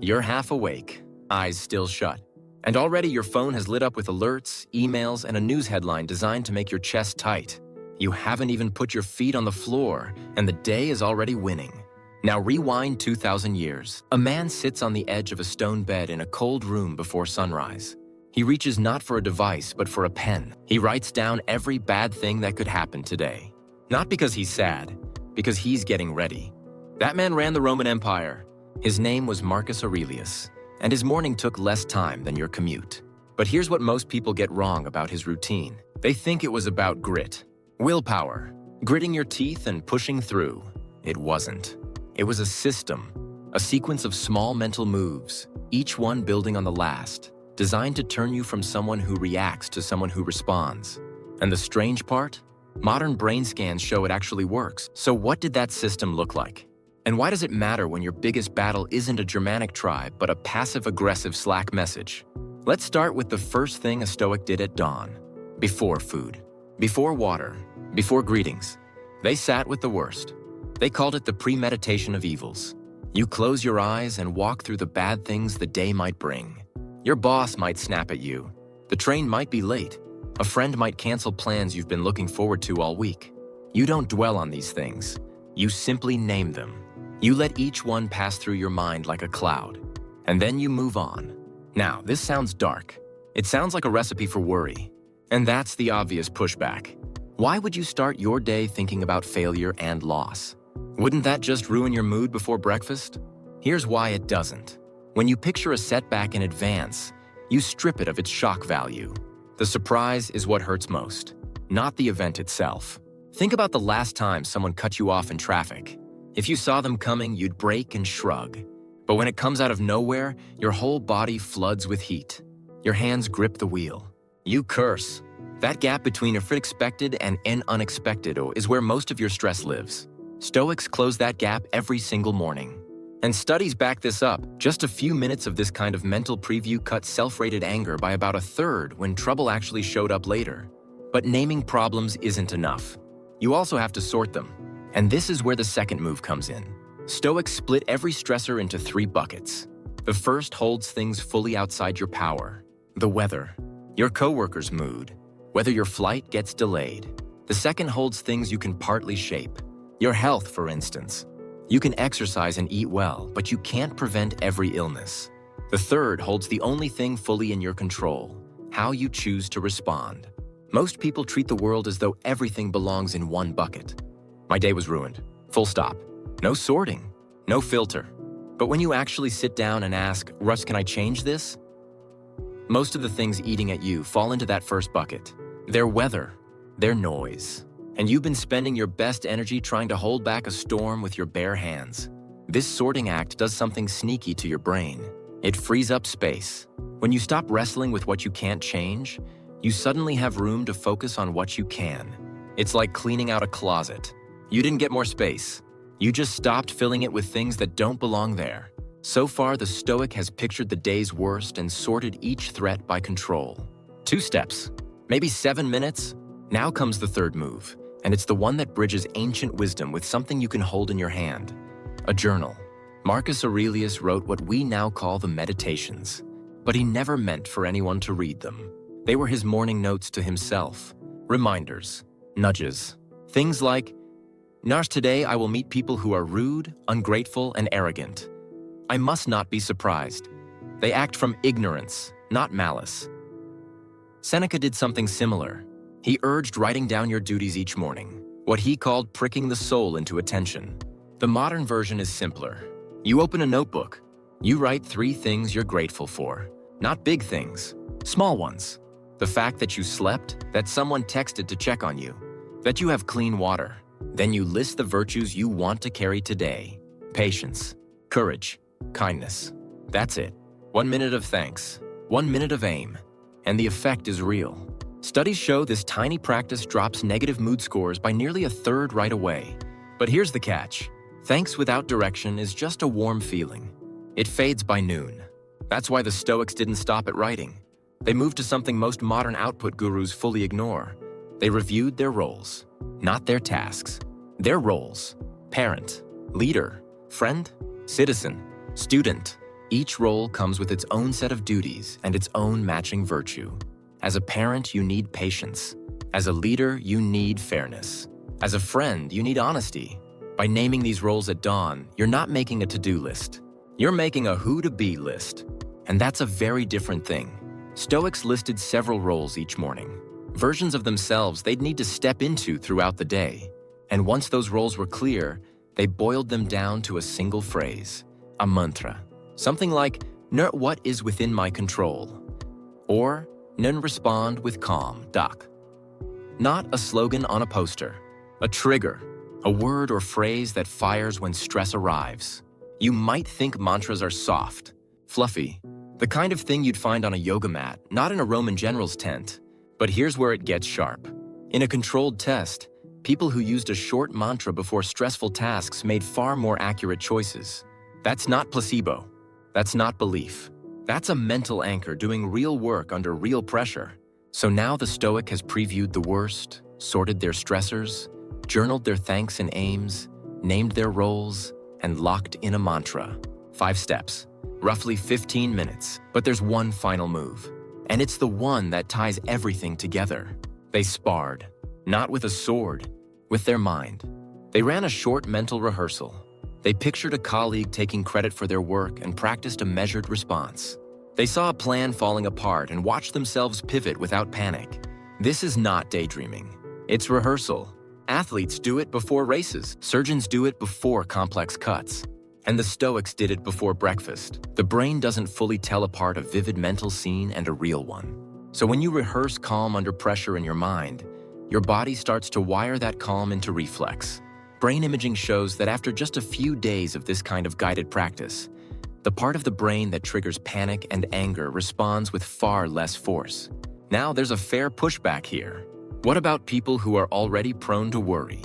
You're half awake, eyes still shut, and already your phone has lit up with alerts, emails, and a news headline designed to make your chest tight. You haven't even put your feet on the floor, and the day is already winning. Now rewind 2,000 years. A man sits on the edge of a stone bed in a cold room before sunrise. He reaches not for a device, but for a pen. He writes down every bad thing that could happen today. Not because he's sad, because he's getting ready. That man ran the Roman Empire. His name was Marcus Aurelius, and his morning took less time than your commute. But here's what most people get wrong about his routine. They think it was about grit, willpower, gritting your teeth and pushing through. It wasn't. It was a system, a sequence of small mental moves, each one building on the last, designed to turn you from someone who reacts to someone who responds. And the strange part? Modern brain scans show it actually works. So what did that system look like? And why does it matter when your biggest battle isn't a Germanic tribe, but a passive-aggressive Slack message? Let's start with the first thing a Stoic did at dawn. Before food, before water, before greetings. They sat with the worst. They called it the premeditation of evils. You close your eyes and walk through the bad things the day might bring. Your boss might snap at you. The train might be late. A friend might cancel plans you've been looking forward to all week. You don't dwell on these things. You simply name them. You let each one pass through your mind like a cloud, and then you move on. Now, this sounds dark. It sounds like a recipe for worry, and that's the obvious pushback. Why would you start your day thinking about failure and loss? Wouldn't that just ruin your mood before breakfast? Here's why it doesn't. When you picture a setback in advance, you strip it of its shock value. The surprise is what hurts most, not the event itself. Think about the last time someone cut you off in traffic. If you saw them coming, you'd brake and shrug. But when it comes out of nowhere, your whole body floods with heat. Your hands grip the wheel. You curse. That gap between expected and unexpected is where most of your stress lives. Stoics close that gap every single morning. And studies back this up. Just a few minutes of this kind of mental preview cut self-rated anger by about a third when trouble actually showed up later. But naming problems isn't enough. You also have to sort them. And this is where the second move comes in. Stoics split every stressor into 3 buckets. The first holds things fully outside your power. The weather, your coworker's mood, whether your flight gets delayed. The second holds things you can partly shape. Your health, for instance. You can exercise and eat well, but you can't prevent every illness. The third holds the only thing fully in your control, how you choose to respond. Most people treat the world as though everything belongs in one bucket. My day was ruined. Full stop. No sorting. No filter. But when you actually sit down and ask, Russ, can I change this? Most of the things eating at you fall into that first bucket. Their weather, their noise. And you've been spending your best energy trying to hold back a storm with your bare hands. This sorting act does something sneaky to your brain. It frees up space. When you stop wrestling with what you can't change, you suddenly have room to focus on what you can. It's like cleaning out a closet. You didn't get more space. You just stopped filling it with things that don't belong there. So far, the Stoic has pictured the day's worst and sorted each threat by control. 2 steps, maybe 7 minutes. Now comes the third move, and it's the one that bridges ancient wisdom with something you can hold in your hand. A journal. Marcus Aurelius wrote what we now call the Meditations, but he never meant for anyone to read them. They were his morning notes to himself. Reminders, nudges. Things like, today I will meet people who are rude, ungrateful, and arrogant. I must not be surprised. They act from ignorance, not malice. Seneca did something similar. He urged writing down your duties each morning, what he called pricking the soul into attention. The modern version is simpler. You open a notebook. You write 3 things you're grateful for. Not big things, small ones. The fact that you slept, that someone texted to check on you, that you have clean water. Then you list the virtues you want to carry today. Patience, courage, kindness. That's it. 1 minute of thanks, 1 minute of aim, and the effect is real. Studies show this tiny practice drops negative mood scores by nearly a third right away. But here's the catch. Thanks without direction is just a warm feeling. It fades by noon. That's why the Stoics didn't stop at writing. They moved to something most modern output gurus fully ignore. They reviewed their roles, not their tasks. Their roles: parent, leader, friend, citizen, student. Each role comes with its own set of duties and its own matching virtue. As a parent, you need patience. As a leader, you need fairness. As a friend, you need honesty. By naming these roles at dawn, you're not making a to-do list. You're making a who-to-be list. And that's a very different thing. Stoics listed several roles each morning, versions of themselves they'd need to step into throughout the day. And once those roles were clear, they boiled them down to a single phrase, a mantra. Something like, what is within my control? Or, respond with calm, dak. Not a slogan on a poster, a trigger, a word or phrase that fires when stress arrives. You might think mantras are soft, fluffy, the kind of thing you'd find on a yoga mat, not in a Roman general's tent. But here's where it gets sharp. In a controlled test, people who used a short mantra before stressful tasks made far more accurate choices. That's not placebo. That's not belief. That's a mental anchor doing real work under real pressure. So now the Stoic has previewed the worst, sorted their stressors, journaled their thanks and aims, named their roles, and locked in a mantra. 5 steps, roughly 15 minutes, but there's one final move. And it's the one that ties everything together. They sparred, not with a sword, with their mind. They ran a short mental rehearsal. They pictured a colleague taking credit for their work and practiced a measured response. They saw a plan falling apart and watched themselves pivot without panic. This is not daydreaming. It's rehearsal. Athletes do it before races. Surgeons do it before complex cuts. And the Stoics did it before breakfast. The brain doesn't fully tell apart a vivid mental scene and a real one. So when you rehearse calm under pressure in your mind, your body starts to wire that calm into reflex. Brain imaging shows that after just a few days of this kind of guided practice, the part of the brain that triggers panic and anger responds with far less force. Now there's a fair pushback here. What about people who are already prone to worry?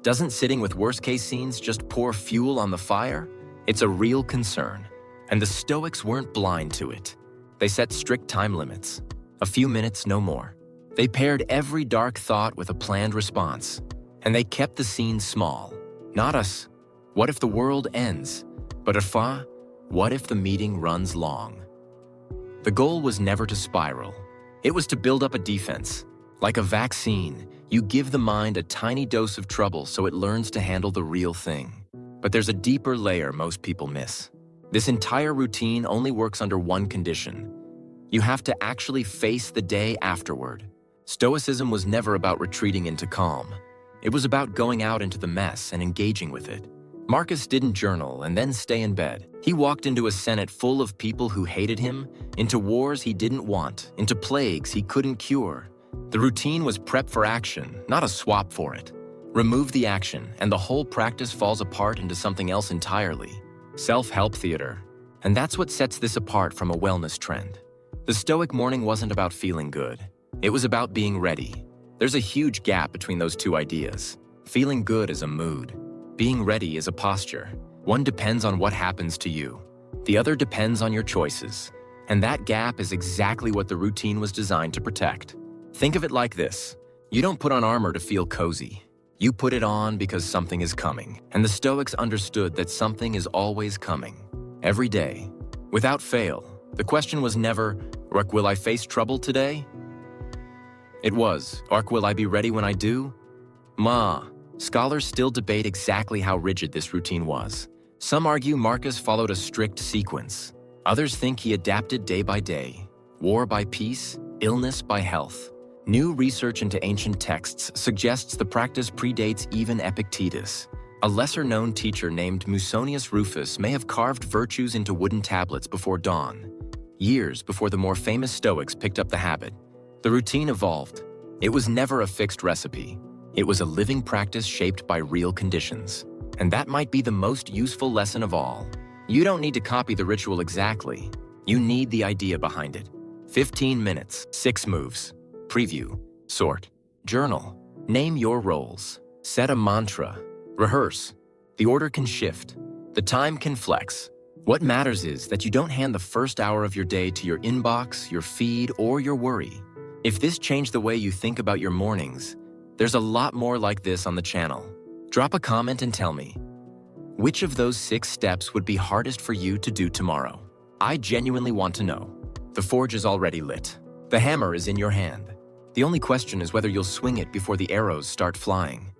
Doesn't sitting with worst-case scenes just pour fuel on the fire? It's a real concern. And the Stoics weren't blind to it. They set strict time limits. A few minutes, no more. They paired every dark thought with a planned response. And they kept the scene small. Not us. What if the world ends? But what if the meeting runs long? The goal was never to spiral. It was to build up a defense. Like a vaccine, you give the mind a tiny dose of trouble so it learns to handle the real thing. But there's a deeper layer most people miss. This entire routine only works under one condition. You have to actually face the day afterward. Stoicism was never about retreating into calm. It was about going out into the mess and engaging with it. Marcus didn't journal and then stay in bed. He walked into a Senate full of people who hated him, into wars he didn't want, into plagues he couldn't cure. The routine was prep for action, not a swap for it. Remove the action, and the whole practice falls apart into something else entirely. Self-help theater. And that's what sets this apart from a wellness trend. The Stoic morning wasn't about feeling good. It was about being ready. There's a huge gap between those two ideas. Feeling good is a mood. Being ready is a posture. One depends on what happens to you. The other depends on your choices. And that gap is exactly what the routine was designed to protect. Think of it like this. You don't put on armor to feel cozy. You put it on because something is coming. And the Stoics understood that something is always coming. Every day. Without fail. The question was never, will I face trouble today? It was, will I be ready when I do? Scholars still debate exactly how rigid this routine was. Some argue Marcus followed a strict sequence. Others think he adapted day by day. War by peace, illness by health. New research into ancient texts suggests the practice predates even Epictetus. A lesser-known teacher named Musonius Rufus may have carved virtues into wooden tablets before dawn, years before the more famous Stoics picked up the habit. The routine evolved. It was never a fixed recipe. It was a living practice shaped by real conditions. And that might be the most useful lesson of all. You don't need to copy the ritual exactly. You need the idea behind it. 15 minutes, 6 moves. Preview, sort, journal, name your roles, set a mantra, rehearse. The order can shift. The time can flex. What matters is that you don't hand the first hour of your day to your inbox, your feed, or your worry. If this changed the way you think about your mornings, there's a lot more like this on the channel. Drop a comment and tell me, which of those 6 steps would be hardest for you to do tomorrow? I genuinely want to know. The forge is already lit. The hammer is in your hand. The only question is whether you'll swing it before the arrows start flying.